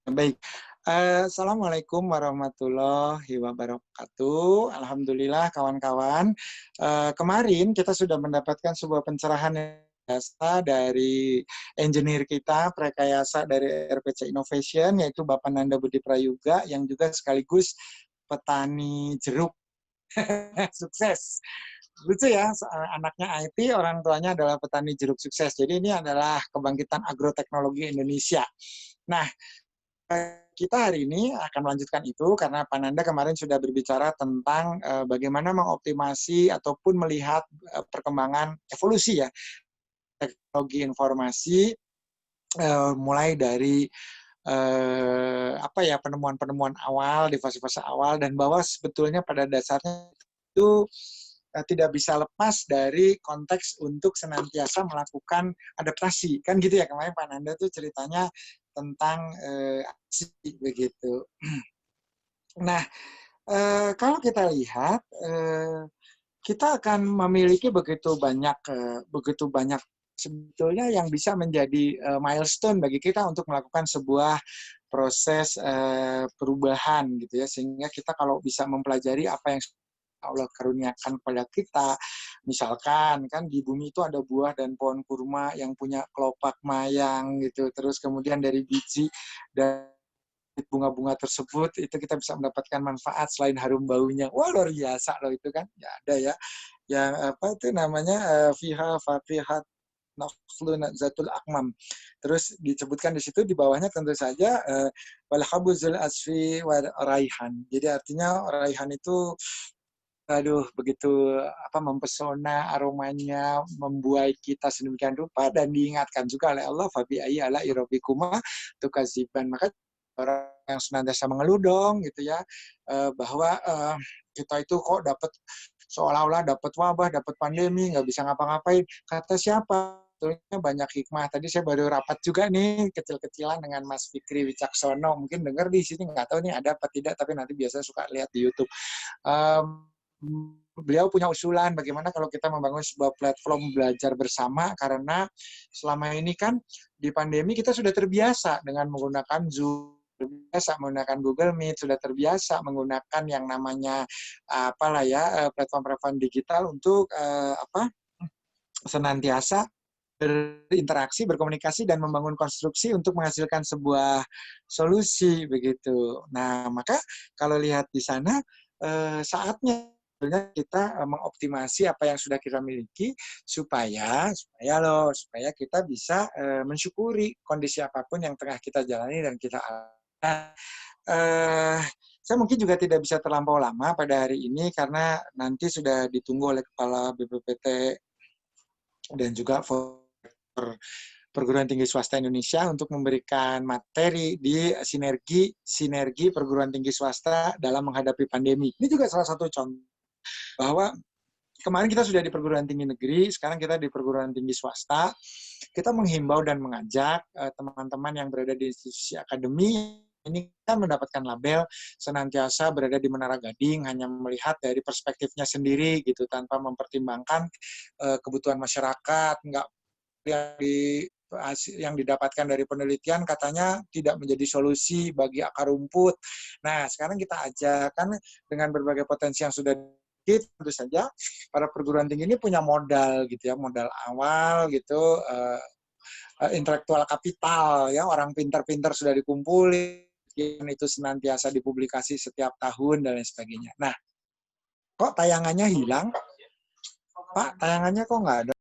Baik. Assalamualaikum warahmatullahi wabarakatuh. Alhamdulillah kawan-kawan. Kemarin kita sudah mendapatkan sebuah pencerahan yang biasa dari engineer kita, Prekayasa dari RPC Innovation, yaitu Bapak Nanda Budi Prayoga, yang juga sekaligus petani jeruk. Sukses. Lucu ya, anaknya IT, orang tuanya adalah petani jeruk sukses. Jadi ini adalah kebangkitan agroteknologi Indonesia. Nah, kita hari ini akan melanjutkan itu karena Pak Nanda kemarin sudah berbicara tentang bagaimana mengoptimasi ataupun melihat perkembangan evolusi ya teknologi informasi mulai dari penemuan-penemuan awal di fase-fase awal, dan bahwa sebetulnya pada dasarnya itu tidak bisa lepas dari konteks untuk senantiasa melakukan adaptasi. Kan gitu ya, kemarin Pak Nanda tuh ceritanya tentang aksi begitu. Nah, kalau kita lihat, kita akan memiliki begitu banyak sebetulnya yang bisa menjadi milestone bagi kita untuk melakukan sebuah proses perubahan gitu ya, sehingga kita kalau bisa mempelajari apa yang Allah karuniakan kepada kita. Misalkan kan di bumi itu ada buah dan pohon kurma yang punya kelopak mayang gitu. Terus kemudian dari biji dan bunga-bunga tersebut itu kita bisa mendapatkan manfaat selain harum baunya. Wah, luar biasa loh itu kan. Ya ada ya. Yang apa itu namanya fiha faqihat naflun zatul akmam. Terus disebutkan di situ di bawahnya tentu saja wal habuzul asfi wa raihan. Jadi artinya raihan itu aduh begitu mempesona, aromanya membuai kita sedemikian rupa, dan diingatkan juga oleh Allah fabi ayyi ala rabbikuma tukadziban. Maka orang yang senantiasa mengeluh dong gitu ya, bahwa kita itu kok dapat seolah-olah dapat wabah, dapat pandemi, nggak bisa ngapa-ngapain. Kata siapa? Sebetulnya banyak hikmah. Tadi saya baru rapat juga nih kecil-kecilan dengan Mas Fikri Wicaksono. Mungkin dengar di sini, nggak tahu nih ada apa tidak, tapi nanti biasa suka lihat di YouTube. Beliau punya usulan bagaimana kalau kita membangun sebuah platform belajar bersama, karena selama ini kan di pandemi kita sudah terbiasa dengan menggunakan Zoom, terbiasa menggunakan Google Meet, sudah terbiasa menggunakan yang namanya platform-platform digital untuk senantiasa berinteraksi, berkomunikasi, dan membangun konstruksi untuk menghasilkan sebuah solusi begitu. Nah, maka kalau lihat di sana saatnya kita mengoptimasi apa yang sudah kita miliki supaya kita bisa mensyukuri kondisi apapun yang tengah kita jalani dan kita alami. Saya mungkin juga tidak bisa terlampau lama pada hari ini karena nanti sudah ditunggu oleh Kepala BPPT dan juga perguruan tinggi swasta Indonesia untuk memberikan materi di sinergi perguruan tinggi swasta dalam menghadapi pandemi. Ini juga salah satu contoh bahwa kemarin kita sudah di perguruan tinggi negeri, sekarang kita di perguruan tinggi swasta. Kita menghimbau dan mengajak teman-teman yang berada di institusi akademi ini kan mendapatkan label senantiasa berada di Menara Gading, hanya melihat dari perspektifnya sendiri gitu, tanpa mempertimbangkan kebutuhan masyarakat, nggak yang didapatkan dari penelitian katanya tidak menjadi solusi bagi akar rumput. Nah, sekarang kita ajarkan dengan berbagai potensi yang sudah tentu saja para perguruan tinggi ini punya modal gitu ya, modal awal gitu, intelektual kapital ya, orang pintar-pintar sudah dikumpulin, itu senantiasa dipublikasi setiap tahun dan lain sebagainya. Nah, kok tayangannya hilang? Pak, tayangannya kok nggak ada?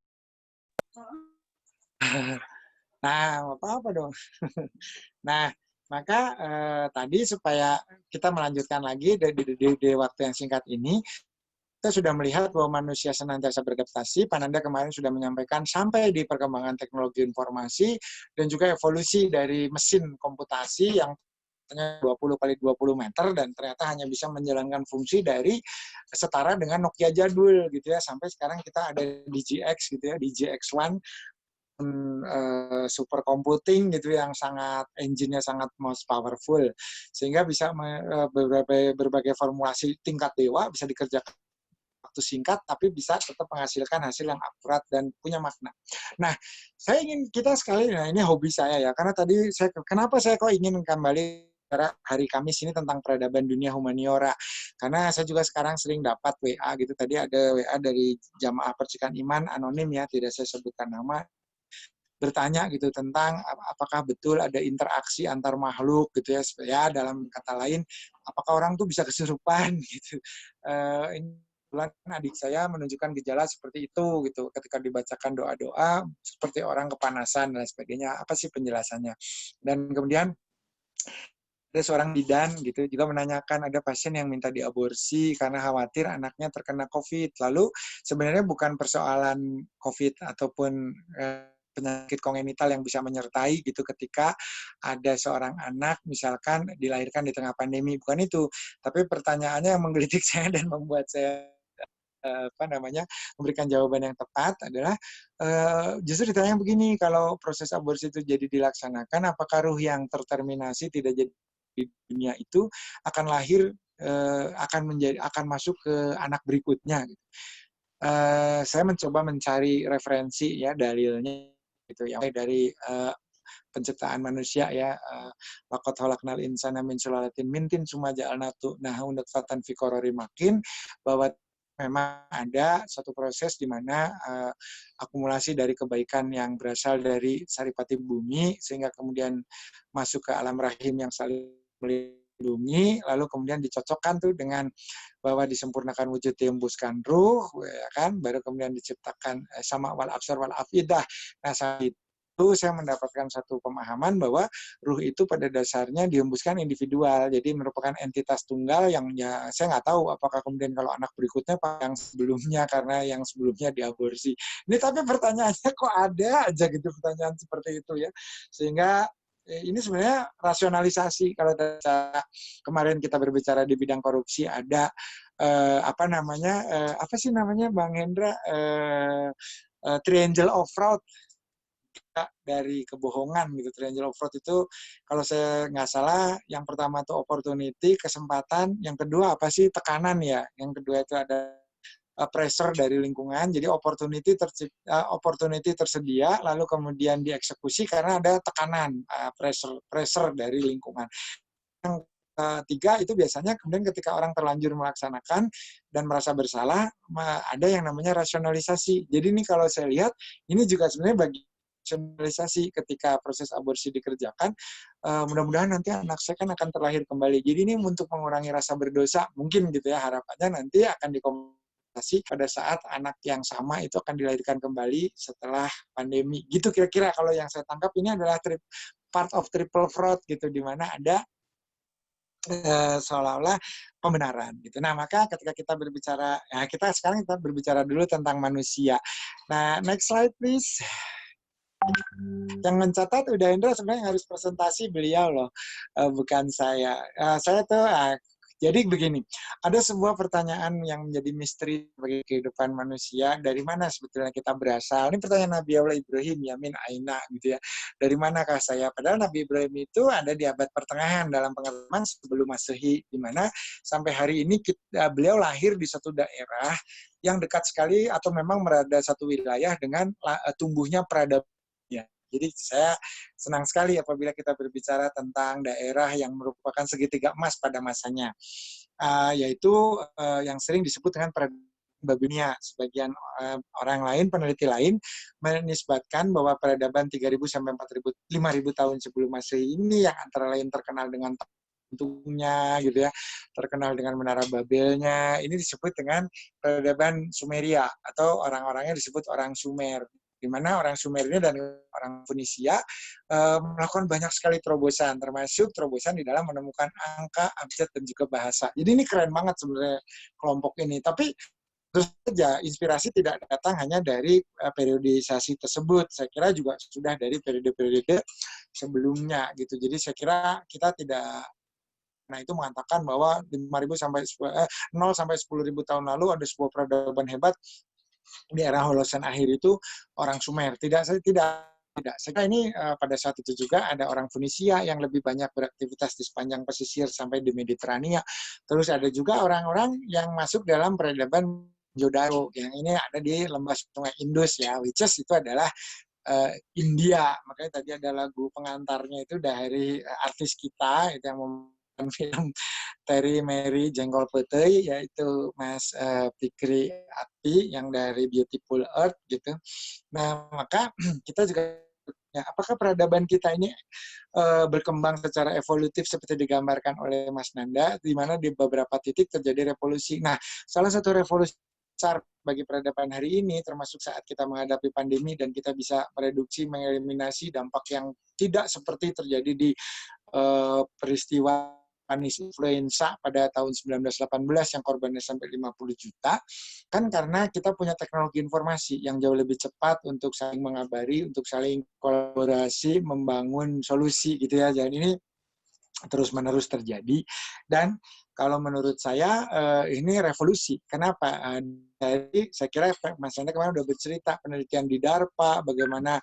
Nah, apa-apa dong. Nah, maka tadi supaya kita melanjutkan lagi di waktu yang singkat ini, kita sudah melihat bahwa manusia senantiasa beradaptasi. Pak Nanda kemarin sudah menyampaikan sampai di perkembangan teknologi informasi dan juga evolusi dari mesin komputasi yang 20 kali 20 meter dan ternyata hanya bisa menjalankan fungsi dari setara dengan Nokia jadul gitu ya, sampai sekarang kita ada DGX gitu ya, DGX1 super computing gitu yang sangat engine-nya sangat most powerful, sehingga bisa berbagai formulasi tingkat dewa bisa dikerjakan waktu singkat, tapi bisa tetap menghasilkan hasil yang akurat dan punya makna. Nah, saya ingin kita sekali, nah ini hobi saya ya, karena tadi kenapa saya kok ingin kembali hari Kamis ini tentang peradaban dunia humaniora, karena saya juga sekarang sering dapat WA gitu, tadi ada WA dari jamaah percikan iman anonim ya, tidak saya sebutkan nama, bertanya gitu tentang apakah betul ada interaksi antar makhluk gitu ya, ya dalam kata lain apakah orang tuh bisa kesurupan gitu. Ini kebetulan adik saya menunjukkan gejala seperti itu gitu ketika dibacakan doa-doa seperti orang kepanasan dan sebagainya. Apa sih penjelasannya? Dan kemudian ada seorang bidan gitu juga menanyakan ada pasien yang minta diaborsi karena khawatir anaknya terkena COVID. Lalu sebenarnya bukan persoalan COVID ataupun penyakit kongenital yang bisa menyertai gitu ketika ada seorang anak misalkan dilahirkan di tengah pandemi, bukan itu. Tapi pertanyaannya yang menggelitik saya dan membuat saya memberikan jawaban yang tepat adalah justru ditanya begini, kalau proses aborsi itu jadi dilaksanakan, apakah ruh yang terterminasi tidak jadi di dunia itu akan lahir akan masuk ke anak berikutnya. Saya mencoba mencari referensi ya dalilnya gitu ya dari penciptaan manusia ya, laqad khalaqnal insana min sulalatin min tin tsumma ja'alnahu nutfatan fi qararin makin, bahwa memang ada satu proses di mana akumulasi dari kebaikan yang berasal dari saripati bumi sehingga kemudian masuk ke alam rahim yang saling melindungi, lalu kemudian dicocokkan tuh dengan bahwa disempurnakan wujud dihembuskan ruh, ya kan, baru kemudian diciptakan sama wal absar wal afidah. Nah, saat itu saya mendapatkan satu pemahaman bahwa ruh itu pada dasarnya dihembuskan individual, jadi merupakan entitas tunggal yang ya saya nggak tahu apakah kemudian kalau anak berikutnya yang sebelumnya karena yang sebelumnya diaborsi. Ini tapi pertanyaannya kok ada aja gitu pertanyaan seperti itu ya, sehingga ini sebenarnya rasionalisasi. Kalau kemarin kita berbicara di bidang korupsi ada apa sih namanya Bang Hendra, triangle of fraud dari kebohongan gitu. Triangle of fraud itu kalau saya nggak salah yang pertama itu opportunity, kesempatan, yang kedua apa sih, tekanan ya, yang kedua itu ada pressure dari lingkungan, jadi opportunity tersedia, lalu kemudian dieksekusi karena ada tekanan, pressure dari lingkungan. Yang ketiga itu biasanya kemudian ketika orang terlanjur melaksanakan dan merasa bersalah, ada yang namanya rasionalisasi. Jadi ini kalau saya lihat, ini juga sebenarnya bagi rasionalisasi ketika proses aborsi dikerjakan, mudah-mudahan nanti anak saya kan akan terlahir kembali. Jadi ini untuk mengurangi rasa berdosa, mungkin gitu ya, harapannya nanti akan pada saat anak yang sama itu akan dilahirkan kembali setelah pandemi. Gitu kira-kira kalau yang saya tangkap ini adalah part of triple fraud gitu, di mana ada seolah-olah pembenaran gitu. Nah, maka ketika kita berbicara, ya sekarang kita berbicara dulu tentang manusia. Nah, next slide please. Yang mencatat udah Hendra sebenarnya harus presentasi beliau loh, bukan saya. Saya tuh jadi begini, ada sebuah pertanyaan yang menjadi misteri bagi kehidupan manusia, dari mana sebetulnya kita berasal? Ini pertanyaan Nabi Allah Ibrahim, ya min aina gitu ya. Dari manakah saya? Padahal Nabi Ibrahim itu ada di abad pertengahan dalam pengertian sebelum Masehi, di mana sampai hari ini beliau lahir di satu daerah yang dekat sekali atau memang berada satu wilayah dengan tumbuhnya peradaban. Jadi saya senang sekali apabila kita berbicara tentang daerah yang merupakan segitiga emas pada masanya, yaitu yang sering disebut dengan peradaban Babilonia. Sebagian orang lain, peneliti lain, menisbatkan bahwa peradaban 3.000 sampai 4.000, 5.000 tahun sebelum Masehi ini yang antara lain terkenal dengan tentunya gitu ya, terkenal dengan Menara Babelnya, ini disebut dengan peradaban Sumeria atau orang-orangnya disebut orang Sumer, di mana orang Sumer ini dan orang Fenisia melakukan banyak sekali terobosan, termasuk terobosan di dalam menemukan angka, abjad, dan juga bahasa. Jadi ini keren banget sebenarnya kelompok ini. Tapi terus saja inspirasi tidak datang hanya dari periodisasi tersebut. Saya kira juga sudah dari periode-periode sebelumnya gitu. Jadi saya kira kita tidak. Nah, itu mengatakan bahwa 5.000 sampai 0 sampai 10.000 tahun lalu ada sebuah peradaban hebat di era Holosen akhir itu orang Sumer. Tidak. Saya kira ini pada saat itu juga ada orang Fenisia yang lebih banyak beraktivitas di sepanjang pesisir sampai di Mediterania. Terus ada juga orang-orang yang masuk dalam peradaban Mohenjo-daro, yang ini ada di lembah Sungai Indus ya, which is itu adalah India. Makanya tadi ada lagu pengantarnya itu dari artis kita itu yang memainkan film Terry Mary Jengkol Putih, yaitu Mas Fikri Ati yang dari Beautiful Earth gitu. Nah, maka kita juga ya, apakah peradaban kita ini berkembang secara evolutif seperti digambarkan oleh Mas Nanda, di mana di beberapa titik terjadi revolusi. Nah, salah satu revolusi besar bagi peradaban hari ini, termasuk saat kita menghadapi pandemi dan kita bisa mereduksi, mengeliminasi dampak yang tidak seperti terjadi di peristiwa panis influenza pada tahun 1918 yang korbannya sampai 50 juta, kan karena kita punya teknologi informasi yang jauh lebih cepat untuk saling mengabari, untuk saling kolaborasi, membangun solusi gitu ya. Dan ini terus-menerus terjadi. Dan kalau menurut saya ini revolusi. Kenapa? Jadi saya kira Mas Anda kemarin udah bercerita penelitian di DARPA, bagaimana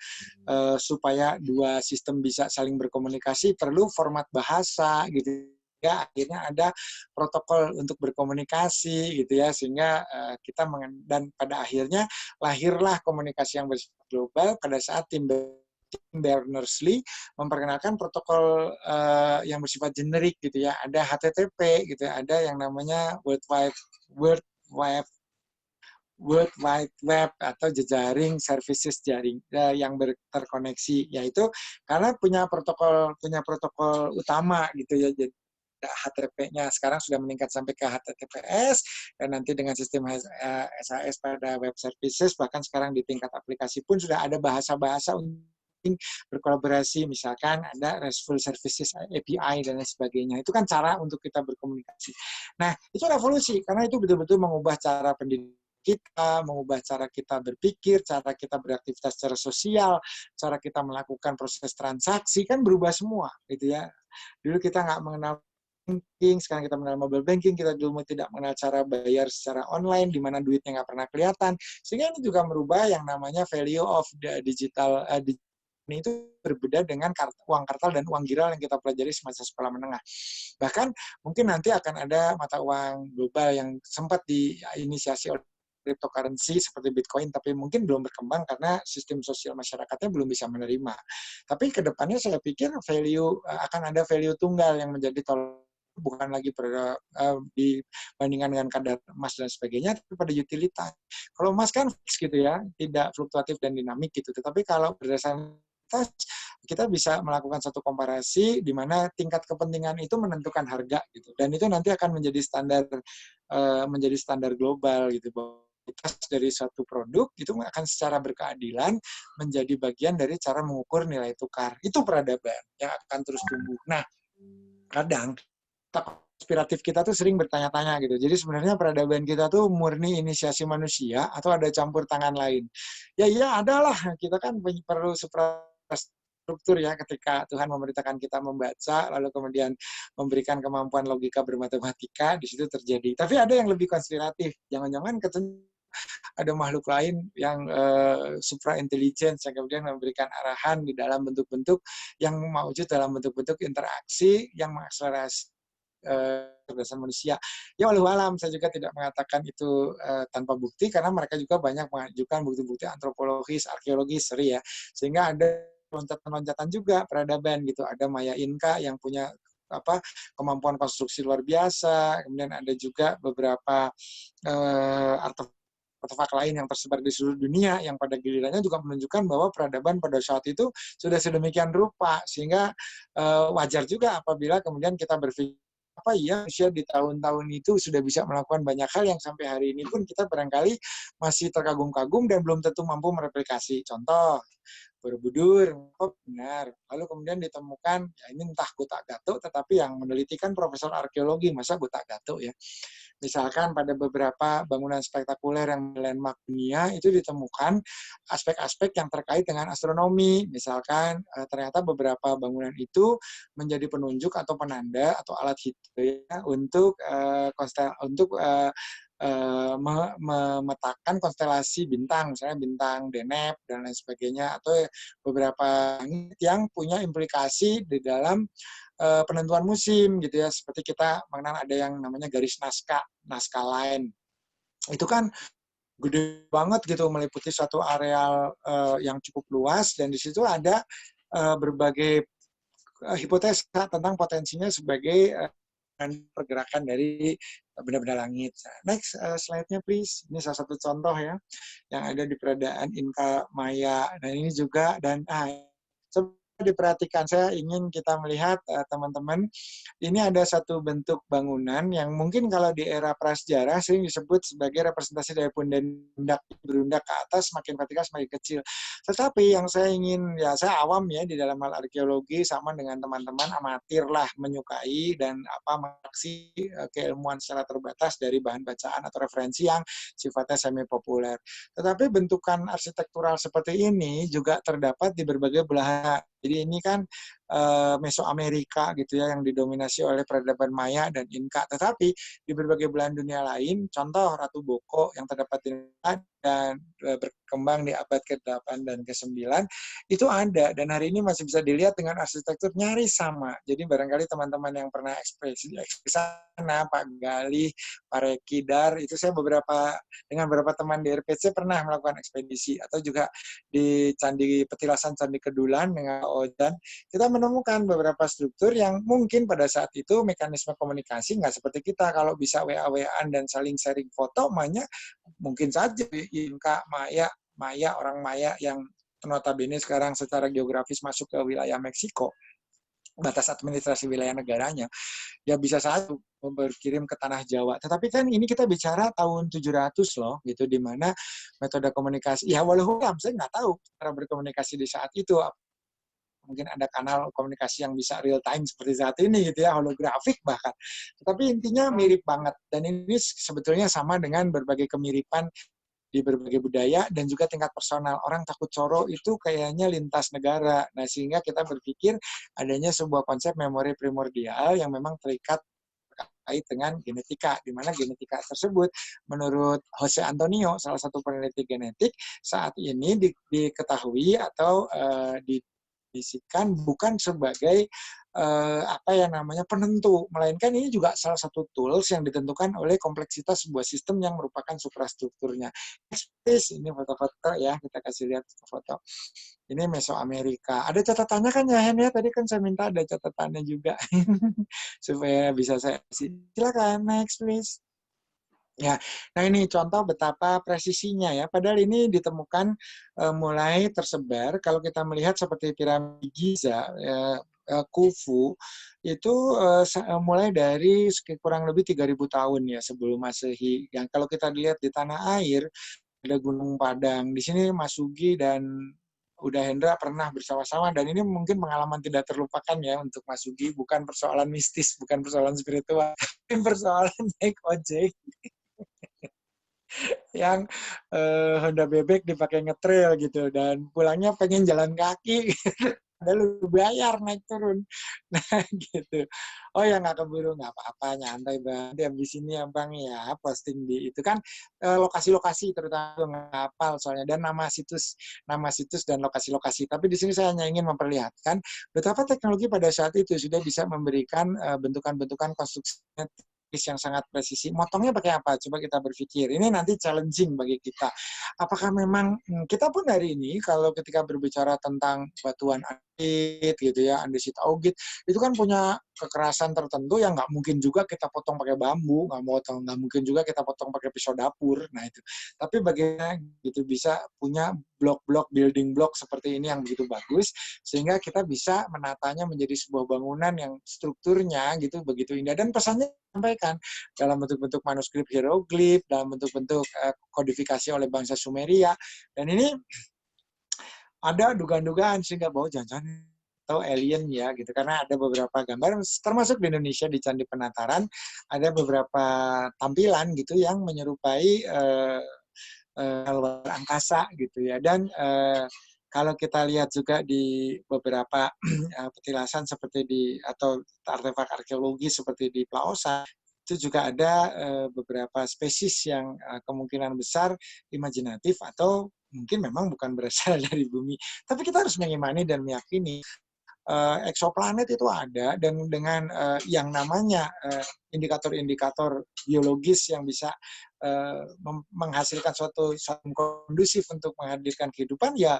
supaya dua sistem bisa saling berkomunikasi perlu format bahasa gitu ya, akhirnya ada protokol untuk berkomunikasi gitu ya, sehingga kita dan pada akhirnya lahirlah komunikasi yang bersifat global pada saat Tim Berners-Lee memperkenalkan protokol yang bersifat generik gitu ya. Ada HTTP gitu ya, ada yang namanya World Wide Web atau jejaring services jaring yang terkoneksi, yaitu karena punya protokol utama gitu ya. Jadi HTTP-nya sekarang sudah meningkat sampai ke HTTPS, dan nanti dengan sistem SAS pada web services, bahkan sekarang di tingkat aplikasi pun sudah ada bahasa-bahasa untuk berkolaborasi, misalkan ada RESTful Services API dan lain sebagainya. Itu kan cara untuk kita berkomunikasi. Nah, itu revolusi karena itu betul-betul mengubah cara pendidikan kita, mengubah cara kita berpikir, cara kita beraktivitas secara sosial, cara kita melakukan proses transaksi, kan berubah semua gitu ya. Dulu kita nggak mengenal banking, sekarang kita mengenal mobile banking, kita dulu tidak mengenal cara bayar secara online, di mana duitnya nggak pernah kelihatan, sehingga ini juga merubah yang namanya value of the digital ini itu berbeda dengan uang kartal dan uang giral yang kita pelajari semasa sekolah menengah. Bahkan mungkin nanti akan ada mata uang global yang sempat diinisiasi oleh cryptocurrency seperti Bitcoin, tapi mungkin belum berkembang karena sistem sosial masyarakatnya belum bisa menerima. Tapi ke depannya saya pikir akan ada value tunggal yang menjadi bukan lagi dibandingkan dengan kadar emas dan sebagainya, tapi pada utilitas. Kalau emas kan fix gitu ya, tidak fluktuatif dan dinamik gitu. Tetapi kalau berdasarkan kita bisa melakukan satu komparasi di mana tingkat kepentingan itu menentukan harga gitu, dan itu nanti akan menjadi standar global gitu. Dari suatu produk itu akan secara berkeadilan menjadi bagian dari cara mengukur nilai tukar. Itu peradaban yang akan terus tumbuh. Nah, kadang konspiratif kita tuh sering bertanya-tanya gitu. Jadi sebenarnya peradaban kita tuh murni inisiasi manusia atau ada campur tangan lain? Ya iya, adalah. Kita kan perlu struktur ya, ketika Tuhan memerintahkan kita membaca, lalu kemudian memberikan kemampuan logika bermatematika, di situ terjadi. Tapi ada yang lebih konspiratif. Jangan-jangan ada makhluk lain yang supra intelligence yang kemudian memberikan arahan di dalam bentuk-bentuk yang mewujud dalam bentuk-bentuk interaksi yang mengakselerasi kecerdasan manusia. Ya walau alam, saya juga tidak mengatakan itu tanpa bukti, karena mereka juga banyak mengajukan bukti-bukti antropologis, arkeologis, ya. Sehingga ada loncatan-loncatan juga peradaban gitu. Ada Maya Inca yang punya kemampuan konstruksi luar biasa, kemudian ada juga beberapa artefak lain yang tersebar di seluruh dunia yang pada gilirannya juga menunjukkan bahwa peradaban pada saat itu sudah sedemikian rupa, sehingga wajar juga apabila kemudian kita berpikir manusia di tahun-tahun itu sudah bisa melakukan banyak hal yang sampai hari ini pun kita barangkali masih terkagum-kagum dan belum tentu mampu mereplikasi. Contoh, Borobudur, benar. Lalu kemudian ditemukan, ya ini entah Gotak Gatuk, tetapi yang meneliti kan profesor arkeologi, masa Gotak Gatuk ya. Misalkan pada beberapa bangunan spektakuler yang landmark dunia itu ditemukan aspek-aspek yang terkait dengan astronomi. Misalkan ternyata beberapa bangunan itu menjadi penunjuk atau penanda atau alat hitung ya, untuk memetakan konstelasi bintang, misalnya bintang Deneb dan lain sebagainya, atau beberapa yang punya implikasi di dalam penentuan musim gitu ya, seperti kita mengenal ada yang namanya garis naskah line. Itu kan gede banget gitu, meliputi suatu areal yang cukup luas, dan di situ ada berbagai hipotesa tentang potensinya sebagai pergerakan dari benda-benda langit. Next slide-nya please. Ini salah satu contoh ya yang ada di peradaan Inka Maya. Dan ini juga, dan coba diperhatikan, saya ingin kita melihat teman-teman, ini ada satu bentuk bangunan yang mungkin kalau di era prasejarah sering disebut sebagai representasi dari pundak berundak ke atas, semakin vertikal semakin kecil. Tetapi yang saya ingin, ya saya awam ya di dalam hal arkeologi, sama dengan teman-teman amatir lah, menyukai dan mengaksi keilmuan secara terbatas dari bahan bacaan atau referensi yang sifatnya semi populer. Tetapi bentukan arsitektural seperti ini juga terdapat di berbagai belahan. Jadi ini kan Mesoamerika gitu ya, yang didominasi oleh peradaban Maya dan Inka. Tetapi di berbagai belahan dunia lain, contoh Ratu Boko yang terdapat di Indonesia dan berkembang di abad ke-8 dan ke-9, itu ada, dan hari ini masih bisa dilihat dengan arsitektur nyaris sama. Jadi barangkali teman-teman yang pernah ekspedisi sana, Pak Galih, Pak Rekidar, itu saya dengan beberapa teman di RPC pernah melakukan ekspedisi, atau juga di Candi Petilasan Candi Kedulan dengan Ojan, kita menemukan beberapa struktur yang mungkin pada saat itu mekanisme komunikasi nggak seperti kita, kalau bisa WA-WAan dan saling sharing foto, mungkin saja Inka, Maya, orang Maya yang notabene sekarang secara geografis masuk ke wilayah Meksiko, batas administrasi wilayah negaranya, ya bisa saja berkirim ke tanah Jawa. Tetapi kan ini kita bicara tahun 700 loh, gitu, di mana metode komunikasi, ya walau saya nggak tahu cara berkomunikasi di saat itu, mungkin ada kanal komunikasi yang bisa real time seperti saat ini gitu ya, holografik bahkan. Tetapi intinya mirip banget, dan ini sebetulnya sama dengan berbagai kemiripan di berbagai budaya dan juga tingkat personal. Orang takut coro itu kayaknya lintas negara. Nah, sehingga kita berpikir adanya sebuah konsep memori primordial yang memang terikat terkait dengan genetika, di mana genetika tersebut menurut Jose Antonio, salah satu peneliti genetik, saat ini diketahui atau didefinisikan bukan sebagai penentu, melainkan ini juga salah satu tools yang ditentukan oleh kompleksitas sebuah sistem yang merupakan suprastrukturnya. Ini foto-foto ya, kita kasih lihat foto. Ini Mesoamerika. Ada catatannya kan ya, Hen ya? Tadi kan saya minta ada catatannya juga supaya bisa saya kasih. Silakan next please. Ya, nah ini contoh betapa presisinya ya. Padahal ini ditemukan mulai tersebar. Kalau kita melihat seperti piramid Giza, Khufu, itu mulai dari kurang lebih 3.000 tahun ya sebelum Masehi. Yang kalau kita lihat di tanah air, ada Gunung Padang. Di sini Mas Sugi dan Uda Hendra pernah bersama-sama, dan ini mungkin pengalaman tidak terlupakan ya untuk Mas Sugi. Bukan persoalan mistis, bukan persoalan spiritual, tapi persoalan naik ojek yang Honda Bebek dipakai ngetrail gitu, dan pulangnya pengen jalan kaki ada lu bayar naik turun, nah gitu. Oh ya nggak keburu, nggak apa-apa, nyantai banget habis ini ya bang ya, posting di itu kan lokasi-lokasi, terutama nggak hafal soalnya, dan nama situs dan lokasi-lokasi. Tapi di sini saya hanya ingin memperlihatkan betapa teknologi pada saat itu sudah bisa memberikan bentukan-bentukan konstruksi yang sangat presisi. Motongnya pakai apa? Coba kita berpikir. Ini nanti challenging bagi kita. Apakah memang kita pun hari ini kalau ketika berbicara tentang batuan andesite gitu ya, andesit augit, itu kan punya kekerasan tertentu yang nggak mungkin juga kita potong pakai bambu, nggak mungkin juga kita potong pakai pisau dapur. Nah itu. Tapi bagaimana gitu bisa punya blok-blok, building block seperti ini yang begitu bagus, sehingga kita bisa menatanya menjadi sebuah bangunan yang strukturnya gitu begitu indah, dan pesannya sampaikan dalam bentuk-bentuk manuskrip hieroglif, dalam bentuk-bentuk kodifikasi oleh bangsa Sumeria. Dan ini ada dugaan-dugaan sehingga bahwa jangan-jangan atau alien ya gitu, karena ada beberapa gambar termasuk di Indonesia di Candi Penataran ada beberapa tampilan gitu yang menyerupai luar angkasa gitu ya. Dan kalau kita lihat juga di beberapa petilasan seperti atau artefak arkeologi seperti di Plaosa, itu juga ada beberapa spesies yang kemungkinan besar imajinatif atau mungkin memang bukan berasal dari bumi. Tapi kita harus mengimani dan meyakini eksoplanet itu ada, dan dengan yang namanya indikator-indikator biologis yang bisa menghasilkan suatu kondusif untuk menghadirkan kehidupan, ya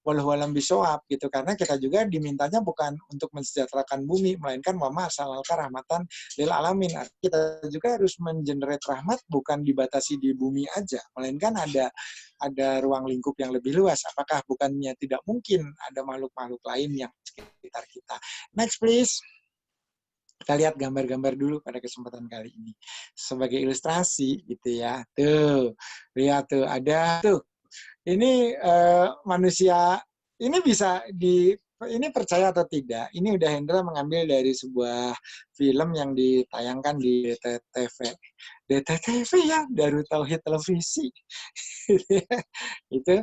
walau alam bisawab gitu, karena kita juga dimintanya bukan untuk mensejahterakan bumi, melainkan wa ma arsalnaka rahmatan lil alamin. Kita juga harus mengenerate rahmat bukan dibatasi di bumi aja, melainkan ada ruang lingkup yang lebih luas. Apakah bukannya tidak mungkin ada makhluk-makhluk lain yang sekitar kita? Next please. Kita lihat gambar-gambar dulu pada kesempatan kali ini sebagai ilustrasi gitu ya. Tuh, lihat tuh, ada tuh. Ini manusia, ini bisa ini percaya atau tidak, ini udah Hendra mengambil dari sebuah film yang ditayangkan di DTTV. DTTV ya, Darut Tauhid Televisi. Itu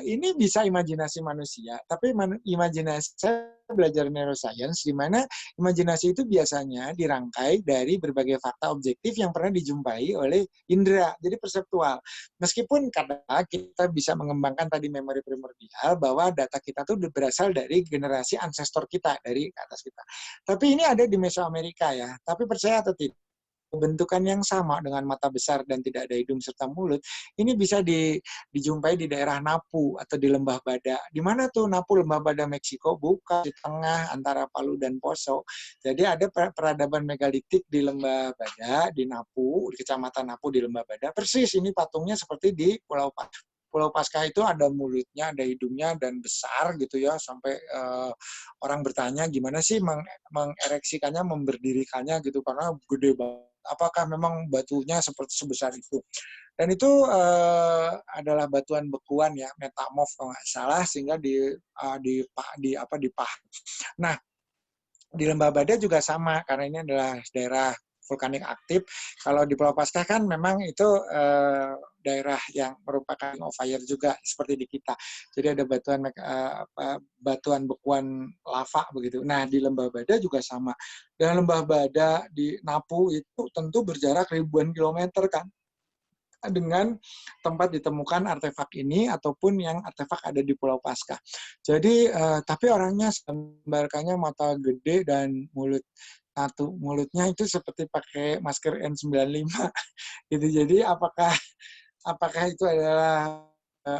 ini bisa imajinasi manusia, tapi imajinasi, saya belajar neuroscience di mana imajinasi itu biasanya dirangkai dari berbagai fakta objektif yang pernah dijumpai oleh indera, jadi perseptual. Meskipun kadang kita bisa mengembangkan tadi memori primordial bahwa data kita tuh berasal dari generasi ancestor kita, dari atas kita. Tapi ini ada di Mesoamerika ya, tapi percaya atau tidak, bentukan yang sama dengan mata besar dan tidak ada hidung serta mulut, ini bisa dijumpai di daerah Napu atau di Lembah Bada. Di mana tuh Napu, Lembah Bada Meksiko? Bukan, di tengah antara Palu dan Poso. Jadi ada peradaban megalitik di Lembah Bada, di Napu, di Kecamatan Napu di Lembah Bada. Persis ini patungnya seperti di Pulau Paskah itu ada mulutnya, ada hidungnya, dan besar gitu ya, sampai orang bertanya gimana sih mengereksikannya, memberdirikannya gitu, karena gede banget. Apakah memang batunya seperti sebesar itu? Dan itu adalah batuan bekuan ya, metamorf kalau nggak salah, sehingga dipah. Nah, di Lembah Bada juga sama, karena ini adalah daerah vulkanik aktif. Kalau di Pulau Paskah kan memang itu daerah yang merupakan of fire juga, seperti di kita. Jadi ada batuan bekuan lava begitu. Nah, di Lembah Bada juga sama. Dan Lembah Bada di Napu itu tentu berjarak ribuan kilometer kan, dengan tempat ditemukan artefak ini ataupun yang artefak ada di Pulau Paskah. Jadi tapi orangnya gambarkannya mata gede dan mulutnya itu seperti pakai masker N95 gitu. Jadi apakah itu adalah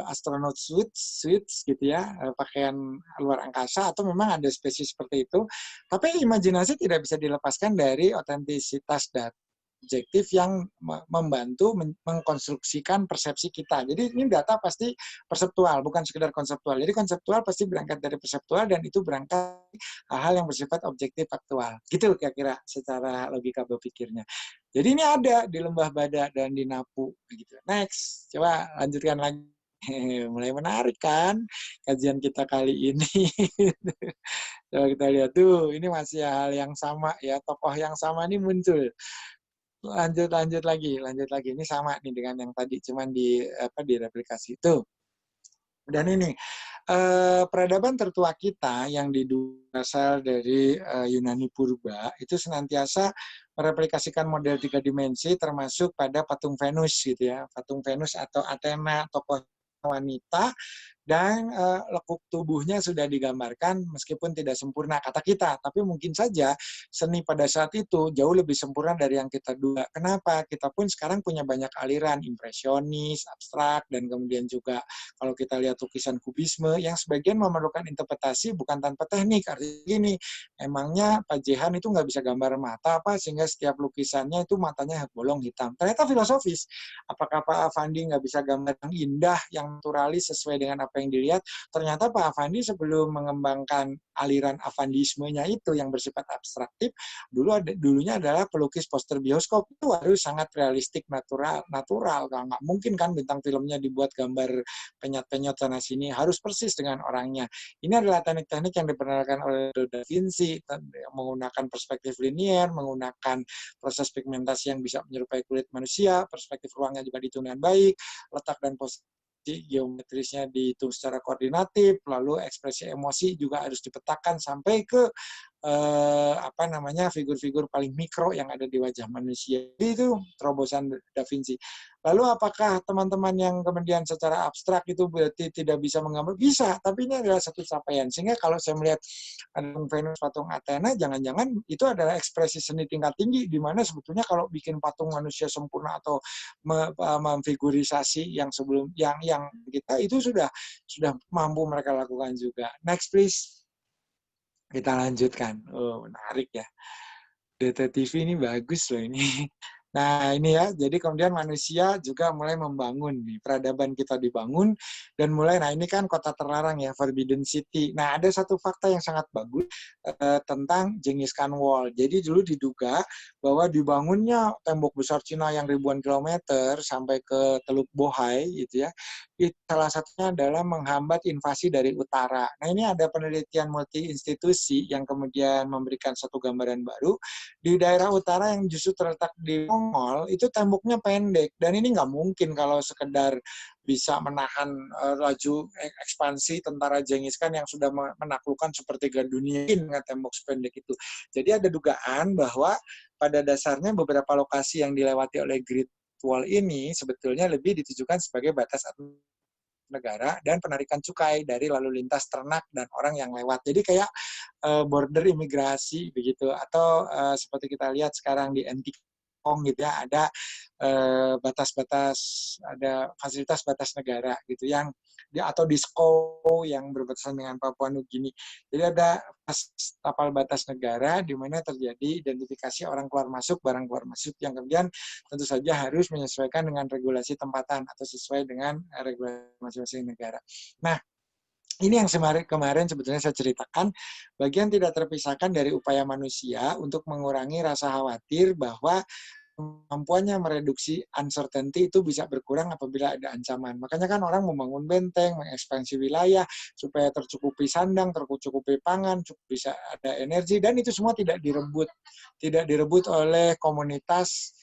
astronaut suits gitu ya, pakaian luar angkasa, atau memang ada spesies seperti itu? Tapi imajinasi tidak bisa dilepaskan dari otentisitas data objektif yang membantu mengkonstruksikan persepsi kita. Jadi ini data pasti perseptual, bukan sekedar konseptual. Jadi konseptual pasti berangkat dari perseptual, dan itu berangkat hal-hal yang bersifat objektif faktual. Gitu kira-kira secara logika berpikirnya. Jadi ini ada di Lembah Bada dan di Napu. Gitu. Next, coba lanjutkan lagi. Mulai menarik kan kajian kita kali ini. Coba kita lihat tuh, ini masih hal yang sama ya, tokoh yang sama ini muncul. Lanjut lagi. Ini sama nih dengan yang tadi, cuman direplikasi itu. Dan ini peradaban tertua kita yang berasal dari Yunani Purba itu senantiasa mereplikasikan model 3 dimensi, termasuk pada patung Venus gitu ya, patung Venus atau Athena, tokoh wanita, dan lekuk tubuhnya sudah digambarkan meskipun tidak sempurna kata kita, tapi mungkin saja seni pada saat itu jauh lebih sempurna dari yang kita duga. Kenapa? Kita pun sekarang punya banyak aliran impresionis, abstrak, dan kemudian juga kalau kita lihat lukisan kubisme yang sebagian memerlukan interpretasi bukan tanpa teknik. Artinya gini, emangnya Pak Jehan itu nggak bisa gambar mata apa sehingga setiap lukisannya itu matanya bolong hitam? Ternyata filosofis. Apakah Pak Afandi nggak bisa gambar yang indah, yang naturalis sesuai dengan apa yang dilihat? Ternyata Pak Afandi sebelum mengembangkan aliran Afandismenya itu yang bersifat abstraktif, dulunya adalah pelukis poster bioskop. Itu harus sangat realistik, natural. Kalau nggak mungkin kan bintang filmnya dibuat gambar penyot-penyot sana sini, harus persis dengan orangnya. Ini adalah teknik-teknik yang diperkenalkan oleh Da Vinci, menggunakan perspektif linier, menggunakan proses pigmentasi yang bisa menyerupai kulit manusia, perspektif ruangnya juga dihitung dengan baik, letak dan posisi geometrisnya dihitung secara koordinatif, lalu ekspresi emosi juga harus dipetakan sampai ke apa namanya, figur-figur paling mikro yang ada di wajah manusia. Jadi itu terobosan Da Vinci. Lalu apakah teman-teman yang kemudian secara abstrak itu berarti tidak bisa menggambar? Bisa, tapi ini adalah satu capaian. Sehingga kalau saya melihat patung Venus, patung Athena, jangan-jangan itu adalah ekspresi seni tingkat tinggi, di mana sebetulnya kalau bikin patung manusia sempurna atau memfigurisasi yang sebelum yang kita itu sudah mampu mereka lakukan juga. Next please. Kita lanjutkan. Oh, menarik ya. Data TV ini bagus loh ini. Nah, ini ya, jadi kemudian manusia juga mulai membangun nih, peradaban kita dibangun, dan mulai, nah ini kan kota terlarang ya, Forbidden City. Nah, ada satu fakta yang sangat bagus tentang Genghis Khan Wall. Jadi dulu diduga bahwa dibangunnya tembok besar Cina yang ribuan kilometer sampai ke Teluk Bohai, gitu ya, itu salah satunya adalah menghambat invasi dari utara. Nah, ini ada penelitian multi institusi yang kemudian memberikan satu gambaran baru, di daerah utara yang justru terletak di Mongol itu temboknya pendek, dan ini nggak mungkin kalau sekedar bisa menahan laju ekspansi tentara Genghis Khan yang sudah menaklukkan sepertiga dunia dengan tembok sependek itu. Jadi ada dugaan bahwa pada dasarnya beberapa lokasi yang dilewati oleh Great Wall ini sebetulnya lebih ditujukan sebagai batas negara dan penarikan cukai dari lalu lintas ternak dan orang yang lewat. Jadi kayak border imigrasi begitu, atau seperti kita lihat sekarang di Antikong gitu ya, ada batas-batas, ada fasilitas batas negara gitu yang atau di Sko yang berbatasan dengan Papua Nugini. Jadi ada tapal batas negara di mana terjadi identifikasi orang keluar masuk, barang keluar masuk yang kemudian tentu saja harus menyesuaikan dengan regulasi tempatan atau sesuai dengan regulasi masing-masing negara. Nah, ini yang kemarin sebetulnya saya ceritakan, bagian tidak terpisahkan dari upaya manusia untuk mengurangi rasa khawatir bahwa kemampuannya mereduksi uncertainty itu bisa berkurang apabila ada ancaman. Makanya kan orang membangun benteng, mengekspansi wilayah, supaya tercukupi sandang, tercukupi pangan, bisa ada energi, dan itu semua tidak direbut oleh komunitas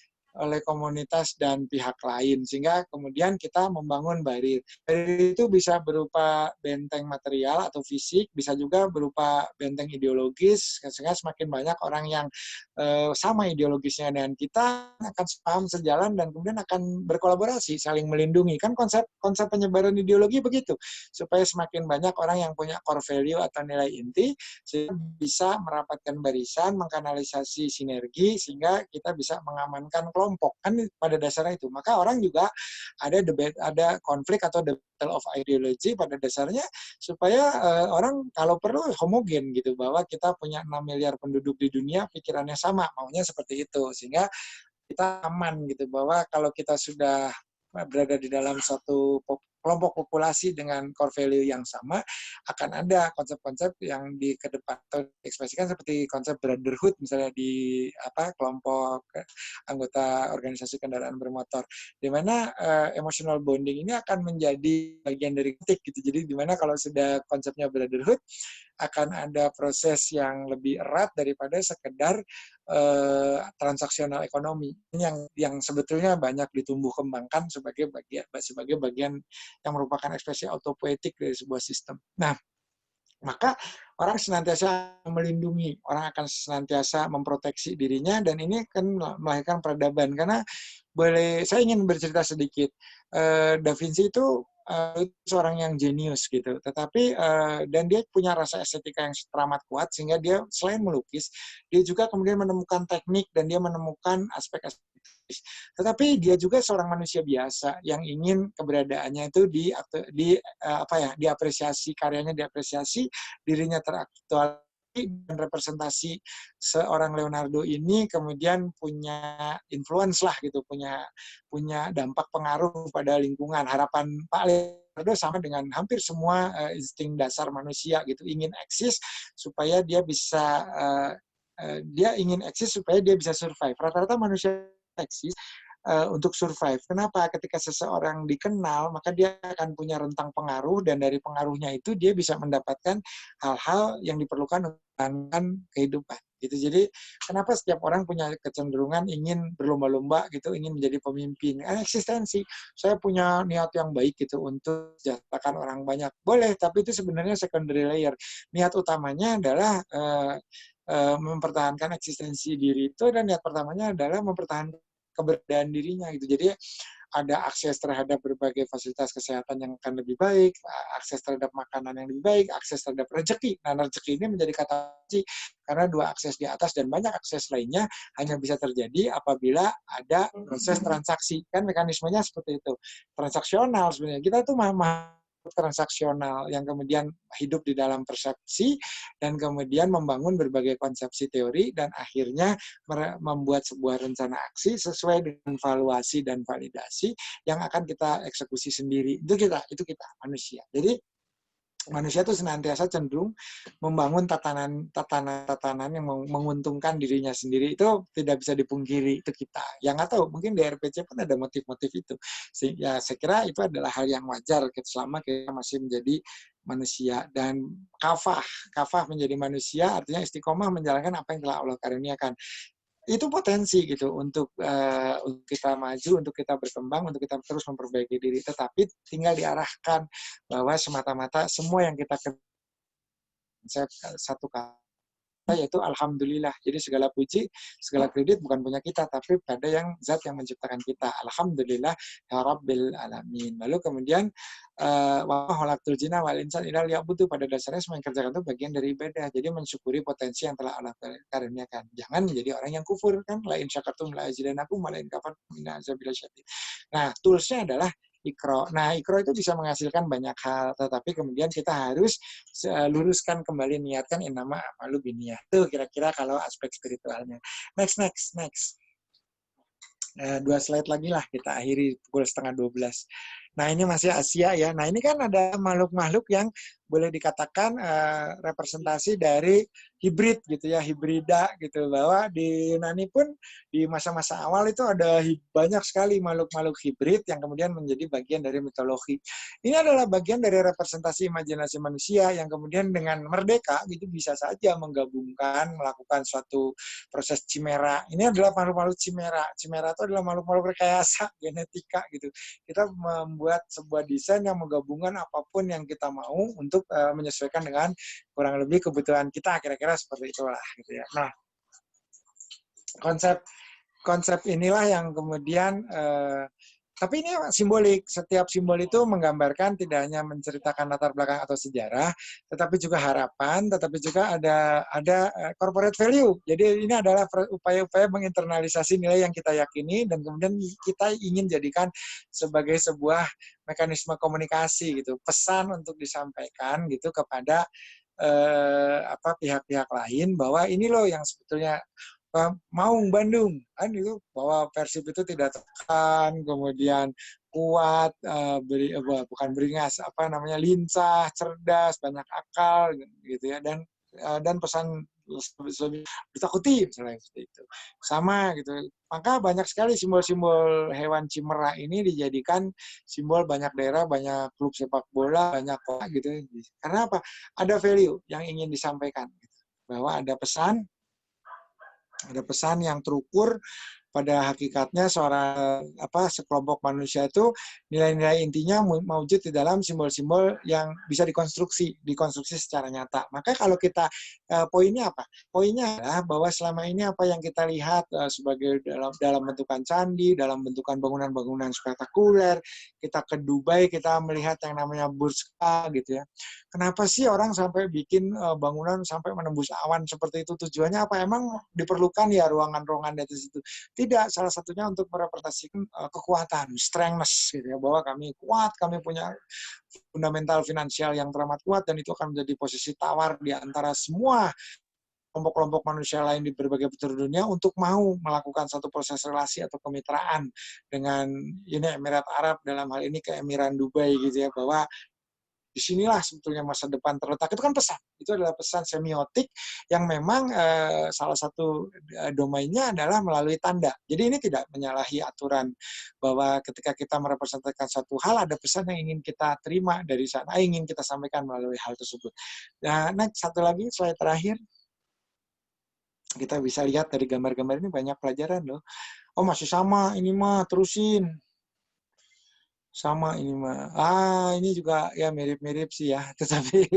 dan pihak lain, sehingga kemudian kita membangun barir. Barir itu bisa berupa benteng material atau fisik, bisa juga berupa benteng ideologis, sehingga semakin banyak orang yang sama ideologisnya dengan kita akan paham sejalan dan kemudian akan berkolaborasi, saling melindungi. Kan konsep penyebaran ideologi begitu, supaya semakin banyak orang yang punya core value atau nilai inti, sehingga bisa merapatkan barisan, mengkanalisasi sinergi, sehingga kita bisa mengamankan kelompok, kan pada dasarnya itu. Maka orang juga ada konflik atau battle of ideology pada dasarnya supaya orang kalau perlu homogen gitu, bahwa kita punya 6 miliar penduduk di dunia, pikirannya sama, maunya seperti itu, sehingga kita aman gitu, bahwa kalau kita sudah berada di dalam satu kelompok populasi dengan core value yang sama, akan ada konsep-konsep yang dikedepankan atau diekspresikan seperti konsep brotherhood misalnya di kelompok anggota organisasi kendaraan bermotor, di mana emotional bonding ini akan menjadi bagian dari kritik gitu. Jadi di mana kalau sudah konsepnya brotherhood, akan ada proses yang lebih erat daripada sekedar transaksional ekonomi yang sebetulnya banyak ditumbuh kembangkan sebagai bagian yang merupakan ekspresi autopoietik dari sebuah sistem. Nah, maka orang senantiasa melindungi, orang akan senantiasa memproteksi dirinya, dan ini akan melahirkan peradaban. Karena saya ingin bercerita sedikit. Da Vinci itu seorang yang jenius gitu, tetapi dan dia punya rasa estetika yang teramat kuat, sehingga dia selain melukis, dia juga kemudian menemukan teknik dan dia menemukan aspek estetis. Tetapi dia juga seorang manusia biasa yang ingin keberadaannya itu diapresiasi, karyanya diapresiasi, dirinya teraktualisasi, dan representasi seorang Leonardo ini kemudian punya influence lah gitu, punya dampak pengaruh pada lingkungan. Harapan Pak Leonardo sama dengan hampir semua insting dasar manusia gitu, ingin eksis supaya dia bisa survive. Rata-rata manusia eksis untuk survive. Kenapa? Ketika seseorang dikenal, maka dia akan punya rentang pengaruh, dan dari pengaruhnya itu dia bisa mendapatkan hal-hal yang diperlukan untuk kehidupan. Gitu. Jadi kenapa setiap orang punya kecenderungan ingin berlomba-lomba gitu, ingin menjadi pemimpin. Eksistensi. Saya punya niat yang baik gitu untuk mensejahterakan orang banyak. Boleh, tapi itu sebenarnya secondary layer. Niat utamanya adalah mempertahankan eksistensi diri itu, dan niat pertamanya adalah mempertahankan keberadaan dirinya gitu. Jadi ada akses terhadap berbagai fasilitas kesehatan yang akan lebih baik, akses terhadap makanan yang lebih baik, akses terhadap rezeki. Nah, rezeki ini menjadi kata kunci karena dua akses di atas dan banyak akses lainnya hanya bisa terjadi apabila ada proses transaksi. Kan mekanismenya seperti itu. Transaksional sebenarnya. Kita tuh transaksional yang kemudian hidup di dalam persepsi dan kemudian membangun berbagai konsepsi teori dan akhirnya membuat sebuah rencana aksi sesuai dengan valuasi dan validasi yang akan kita eksekusi sendiri. Itu kita manusia. Jadi manusia itu senantiasa cenderung membangun tatanan yang menguntungkan dirinya sendiri. Itu tidak bisa dipungkiri, itu kita. Yang nggak tahu, mungkin di RPC pun ada motif-motif itu. Ya, saya kira itu adalah hal yang wajar selama kita masih menjadi manusia. Dan kafah menjadi manusia artinya istiqomah menjalankan apa yang telah Allah karuniakan. Itu potensi gitu untuk kita maju, untuk kita berkembang, untuk kita terus memperbaiki diri. Tetapi tinggal diarahkan bahwa semata-mata semua yang kita kerjakan satu kata yaitu alhamdulillah. Jadi segala puji, segala kredit bukan punya kita, tapi pada yang zat yang menciptakan kita. Alhamdulillah ya rabbil alamin. Lalu kemudian wa khalaqtul jinna wal insan illa liya'budun, pada dasarnya semua yang kerjakan itu bagian dari ibadah. Jadi mensyukuri potensi yang telah Allah karuniakan. Jangan menjadi orang yang kufur kan, la in syakartum la azidannakum wa la in kafartum inna azabi lasyadid. Nah, toolsnya adalah Iqra. Nah, Iqra itu bisa menghasilkan banyak hal, tetapi kemudian kita harus luruskan kembali, niatkan innama a'malu binniyat. Itu kira-kira kalau aspek spiritualnya. Next. 2 slide lagi lah, kita akhiri pukul 11:30. Nah, ini masih Asia ya. Nah, ini kan ada makhluk-makhluk yang boleh dikatakan representasi dari hibrid gitu ya, hibrida gitu. Bahwa di Yunani pun di masa-masa awal itu ada banyak sekali makhluk-makhluk hibrid yang kemudian menjadi bagian dari mitologi. Ini adalah bagian dari representasi imajinasi manusia yang kemudian dengan merdeka gitu bisa saja menggabungkan, melakukan suatu proses chimera. Ini adalah makhluk-makhluk chimera. Chimera itu adalah makhluk-makhluk rekayasa genetika gitu. Kita membuat sebuah desain yang menggabungkan apapun yang kita mau untuk menyesuaikan dengan kurang lebih kebutuhan kita, kira-kira seperti itulah gitu ya. Nah, konsep inilah yang kemudian tapi ini simbolik. Setiap simbol itu menggambarkan tidak hanya menceritakan latar belakang atau sejarah, tetapi juga harapan, tetapi juga ada corporate value. Jadi ini adalah upaya-upaya menginternalisasi nilai yang kita yakini dan kemudian kita ingin jadikan sebagai sebuah mekanisme komunikasi gitu, pesan untuk disampaikan gitu kepada pihak-pihak lain bahwa ini loh yang sebetulnya Maung Bandung kan itu, bahwa Persib itu tidak tekan, kemudian kuat, bukan beringas, lincah, cerdas, banyak akal gitu ya, dan pesan ditakuti misalnya seperti itu. Sama gitu. Maka banyak sekali simbol-simbol hewan cimera ini dijadikan simbol banyak daerah, banyak klub sepak bola, banyak kota gitu. Karena apa? Ada value yang ingin disampaikan gitu. Bahwa ada pesan yang terukur. Pada hakikatnya sekelompok manusia itu nilai-nilai intinya mewujud di dalam simbol-simbol yang bisa dikonstruksi secara nyata. Maka kalau kita poinnya apa? Poinnya adalah bahwa selama ini apa yang kita lihat sebagai dalam bentukan candi, dalam bentukan bangunan-bangunan spektakuler, kita ke Dubai kita melihat yang namanya Burj Khalifa gitu ya. Kenapa sih orang sampai bikin bangunan sampai menembus awan seperti itu? Tujuannya apa? Emang diperlukan ya ruangan-ruangan di atas itu? Tidak, salah satunya untuk merepresentasikan kekuatan, strengthness gitu ya, bahwa kami kuat, kami punya fundamental finansial yang teramat kuat, dan itu akan menjadi posisi tawar di antara semua kelompok-kelompok manusia lain di berbagai penjuru dunia untuk mau melakukan satu proses relasi atau kemitraan dengan Emirat Arab, dalam hal ini keemiran Dubai gitu ya, bahwa disinilah sebetulnya masa depan terletak. Itu kan pesan. Itu adalah pesan semiotik yang memang salah satu domainnya adalah melalui tanda. Jadi ini tidak menyalahi aturan bahwa ketika kita merepresentasikan satu hal, ada pesan yang ingin kita terima dari sana, ingin kita sampaikan melalui hal tersebut. Nah, next, satu lagi, slide terakhir. Kita bisa lihat dari gambar-gambar ini banyak pelajaran loh. Oh, masih sama, ini mah terusin. Sama ini mah. Ini juga ya mirip-mirip sih ya, tetapi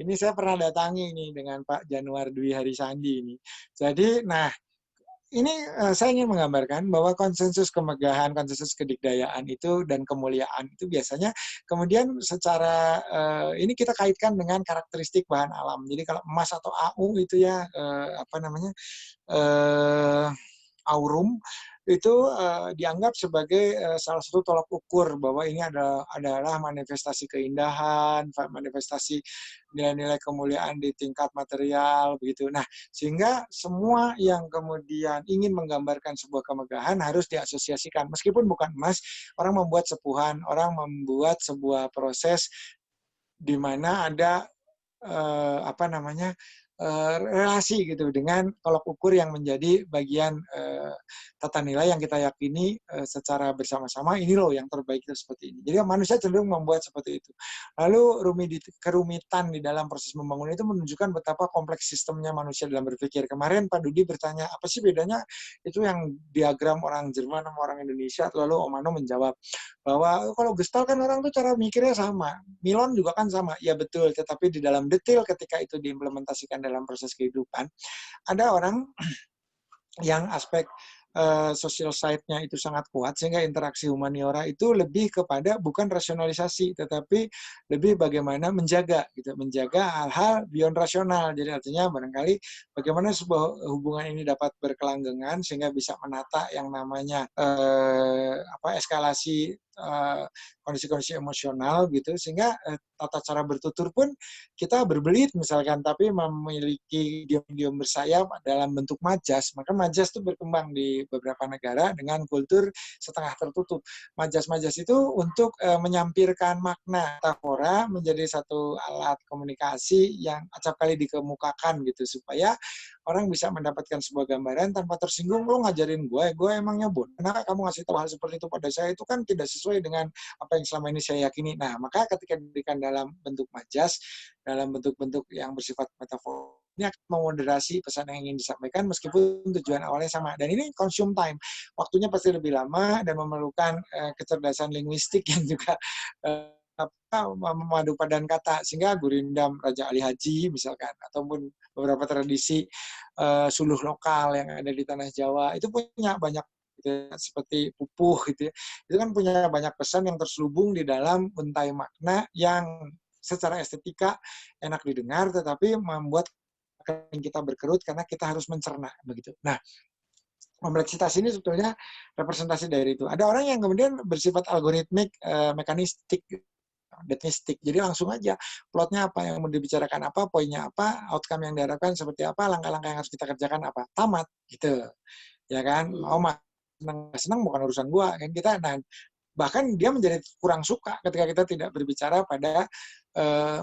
ini saya pernah datangi ini dengan Pak Januar Dwi Harisandi ini. Jadi, nah ini saya ingin menggambarkan bahwa konsensus kemegahan, konsensus kedikdayaan itu dan kemuliaan itu biasanya kemudian secara ini kita kaitkan dengan karakteristik bahan alam. Jadi kalau emas atau AU itu ya apa namanya eh, aurum itu dianggap sebagai salah satu tolak ukur bahwa ini adalah manifestasi keindahan, manifestasi nilai-nilai kemuliaan di tingkat material begitu. Nah, sehingga semua yang kemudian ingin menggambarkan sebuah kemegahan harus diasosiasikan. Meskipun bukan emas, orang membuat sepuhan, orang membuat sebuah proses di mana ada apa namanya relasi gitu dengan tolak ukur yang menjadi bagian tata nilai yang kita yakini secara bersama-sama ini loh yang terbaik itu seperti ini. Jadi manusia cenderung membuat seperti itu. Lalu kerumitan di dalam proses membangun itu menunjukkan betapa kompleks sistemnya manusia dalam berpikir. Kemarin Pak Dudi bertanya apa sih bedanya itu yang diagram orang Jerman sama orang Indonesia, lalu Om Ano menjawab bahwa kalau Gestalt kan orang tuh cara mikirnya sama, Milon juga kan sama, ya betul, tetapi di dalam detail ketika itu diimplementasikan dalam proses kehidupan, ada orang yang aspek social side-nya itu sangat kuat sehingga interaksi humaniora itu lebih kepada bukan rasionalisasi tetapi lebih bagaimana menjaga gitu, menjaga hal-hal beyond rasional. Jadi artinya barangkali bagaimana sebuah hubungan ini dapat berkelanggengan sehingga bisa menata yang namanya apa eskalasi kondisi-kondisi emosional gitu sehingga tata cara bertutur pun kita berbelit misalkan tapi memiliki idiom-idiom bersayap dalam bentuk majas, maka majas itu berkembang di beberapa negara dengan kultur setengah tertutup. Majas-majas itu untuk menyampirkan makna metafora menjadi satu alat komunikasi yang acap kali dikemukakan gitu supaya orang bisa mendapatkan sebuah gambaran tanpa tersinggung. Lo ngajarin gue emangnya bodoh. Kenapa kamu ngasih tahu hal seperti itu pada saya, itu kan tidak sesuai dengan apa yang selama ini saya yakini. Nah, maka ketika diberikan dalam bentuk majas, dalam bentuk-bentuk yang bersifat metafor, ini akan memoderasi pesan yang ingin disampaikan meskipun tujuan awalnya sama. Dan ini consume time. Waktunya pasti lebih lama dan memerlukan kecerdasan linguistik yang juga memadu padan kata. Sehingga Gurindam Raja Ali Haji misalkan, ataupun beberapa tradisi suluh lokal yang ada di tanah Jawa, itu punya banyak gitu, seperti pupuh gitu ya. Itu kan punya banyak pesan yang terselubung di dalam untai makna yang secara estetika enak didengar tetapi membuat kita berkerut karena kita harus mencerna begitu. Nah, kompleksitas ini sebetulnya representasi dari itu. Ada orang yang kemudian bersifat algoritmik, mekanistik, deterministik. Jadi langsung aja plotnya apa yang mau dibicarakan apa, poinnya apa, outcome yang diharapkan seperti apa, langkah-langkah yang harus kita kerjakan apa. Tamat gitu. Ya kan? Oh, senang bukan urusan gua kan kita. Nah, bahkan dia menjadi kurang suka ketika kita tidak berbicara pada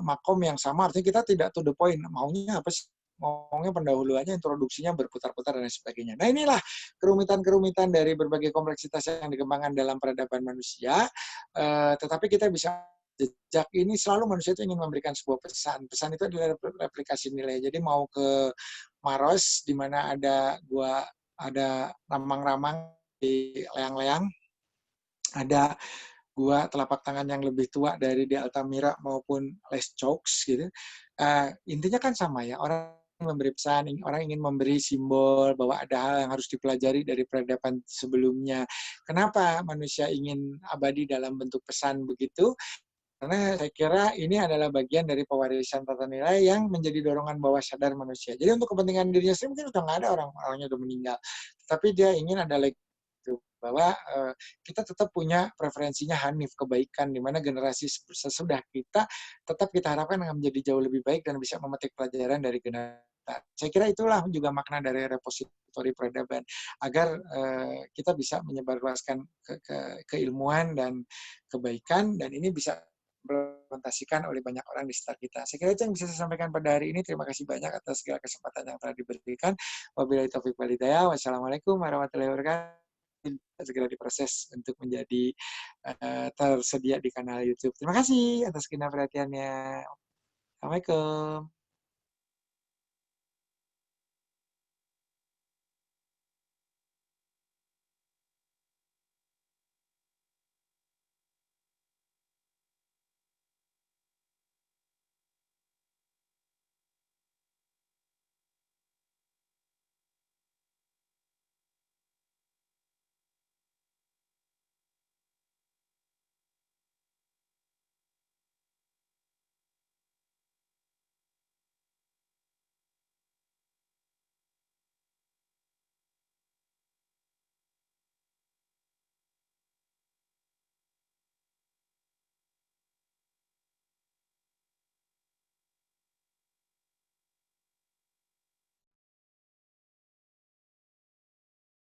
makom yang sama, artinya kita tidak to the point, maunya apa sih, maunya pendahuluannya, introduksinya berputar-putar dan sebagainya. Nah, inilah kerumitan-kerumitan dari berbagai kompleksitas yang dikembangkan dalam peradaban manusia, tetapi kita bisa jejak ini selalu manusia itu ingin memberikan sebuah pesan. Pesan itu adalah replikasi nilai. Jadi mau ke Maros di mana ada ramang-ramang di leang-leang, ada gua telapak tangan yang lebih tua dari di Altamira maupun Les Chaux gitu. Intinya kan sama ya, orang memberi pesan, orang ingin memberi simbol bahwa ada hal yang harus dipelajari dari peradaban sebelumnya. Kenapa manusia ingin abadi dalam bentuk pesan begitu? Karena saya kira ini adalah bagian dari pewarisan tata nilai yang menjadi dorongan bawah sadar manusia. Jadi untuk kepentingan dirinya sendiri mungkin udah nggak ada, orangnya udah meninggal. Tapi dia ingin ada bahwa kita tetap punya preferensinya hanif, kebaikan, di mana generasi sesudah kita tetap kita harapkan akan menjadi jauh lebih baik dan bisa memetik pelajaran dari generasi. Saya kira itulah juga makna dari repositori peradaban, agar kita bisa menyebarluaskan keilmuan dan kebaikan, dan ini bisa implementasikan oleh banyak orang di sekitar kita. Saya kira itu yang bisa saya sampaikan pada hari ini. Terima kasih banyak atas segala kesempatan yang telah diberikan. Wabillahi taufiq walhidayah. Wassalamualaikum warahmatullahi wabarakatuh. Segera diproses untuk menjadi tersedia di kanal YouTube. Terima kasih atas segala perhatiannya. Assalamualaikum.